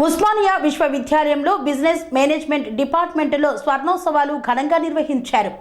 ఉస్మానియా విశ్వవిద్యాలయంలో business management డిపార్ట్మెంట్లో స్వర్ణోత్సవాలు ఘనంగా నిర్వహించారు.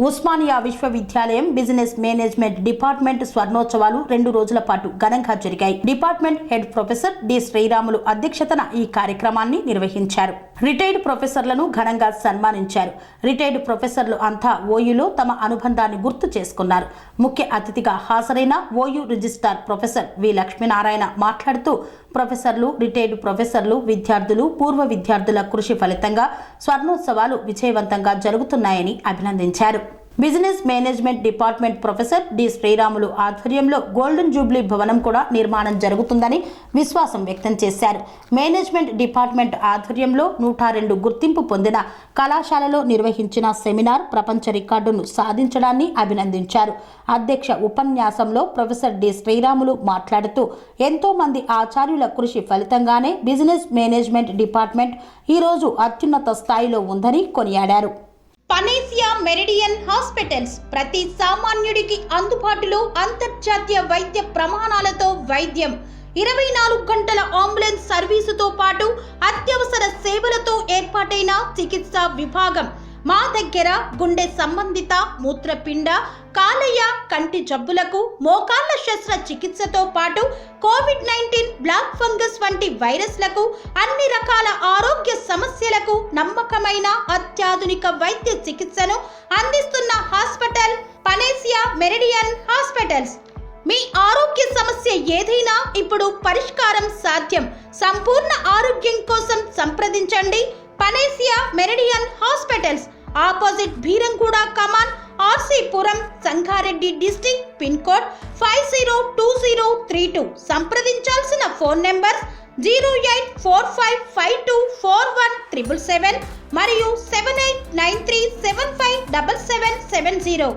ఉస్మానియా విశ్వవిద్యాలయం బిజినెస్ మేనేజ్మెంట్ డిపార్ట్మెంట్ స్వర్ణోత్సవాలు 2 రోజుల పాటు ఘనంగా జరిగాయి. Department head professor D Sriramulu అధ్యక్షతన ఈ కార్యక్రమాన్ని నిర్వహించారు. రిటైర్డ్ ప్రొఫెసర్లను ఘనంగా సన్మానించారు. రిటైర్డ్ ప్రొఫెసర్లు అంతా ఓయూలో తమ అనుబంధాన్ని గుర్తు చేసుకున్నారు. ముఖ్య అతిథిగా హాజరైన OU registrar professor V Lakshminarayana మాట్లాడుతూ ప్రొఫెసర్లు, రిటైర్డ్ ప్రొఫెసర్లు, విద్యార్థులు, పూర్వ విద్యార్థుల కృషి ఫలితంగా స్వర్ణోత్సవాలు విజయవంతంగా జరుగుతున్నాయని అభినందించారు. Business management department professor D Sriramulu ఆధ్వర్యంలో గోల్డెన్ జూబ్లీ భవనం కూడా నిర్మాణం జరుగుతుందని విశ్వాసం వ్యక్తం చేశారు. మేనేజ్మెంట్ డిపార్ట్మెంట్ ఆధ్వర్యంలో 102 గుర్తింపు పొందిన కళాశాలలో నిర్వహించిన సెమినార్ ప్రపంచ రికార్డును సాధించడాన్ని అభినందించారు. అధ్యక్ష ఉపన్యాసంలో ప్రొఫెసర్ డి శ్రీరాములు మాట్లాడుతూ ఎంతో మంది ఆచార్యుల కృషి ఫలితంగానే బిజినెస్ మేనేజ్మెంట్ డిపార్ట్మెంట్ ఈరోజు అత్యున్నత స్థాయిలో ఉందని కొనియాడారు. పనేసియా మెరిడియన్ హాస్పిటల్స్ ప్రతి సామాన్యుడికి అందుబాటులో అంతర్జాతీయ వైద్య ప్రమాణాలతో వైద్యం, 24 గంటల అంబులెన్స్ సర్వీసుతో పాటు అత్యవసర సేవలతో ఏర్పాటైన చికిత్సా విభాగం. మా దగ్గర గుండె సంబంధిత, మూత్రపిండ, కాలేయ, కంటి జబ్బులకు, మోకాళ్ల శస్త్ర చికిత్సతో పాటు కోవిడ్-19, బ్లాక్ ఫంగస్ వంటి వైరస్లకు, అన్ని రకాల ఆరోగ్య సమస్యలకు నమ్మకమైన అత్యాధునిక వైద్య చికిత్సను అందిస్తున్న హాస్పిటల్ పనేసియా మెరిడియన్ హాస్పిటల్స్. మీ ఆరోగ్య సమస్య ఏదైనా ఇప్పుడు పరిష్కారం సాధ్యం. సంపూర్ణ ఆరోగ్యం కోసం సంప్రదించండి Panacea Meridian hospitals, opposite Bheeramguda Kaman, RCPuram, Sangareddy district, pin code 502032. సంప్రదించాల్సిన ఫోన్ నెంబర్ 0845524177 మరియు 7893757770.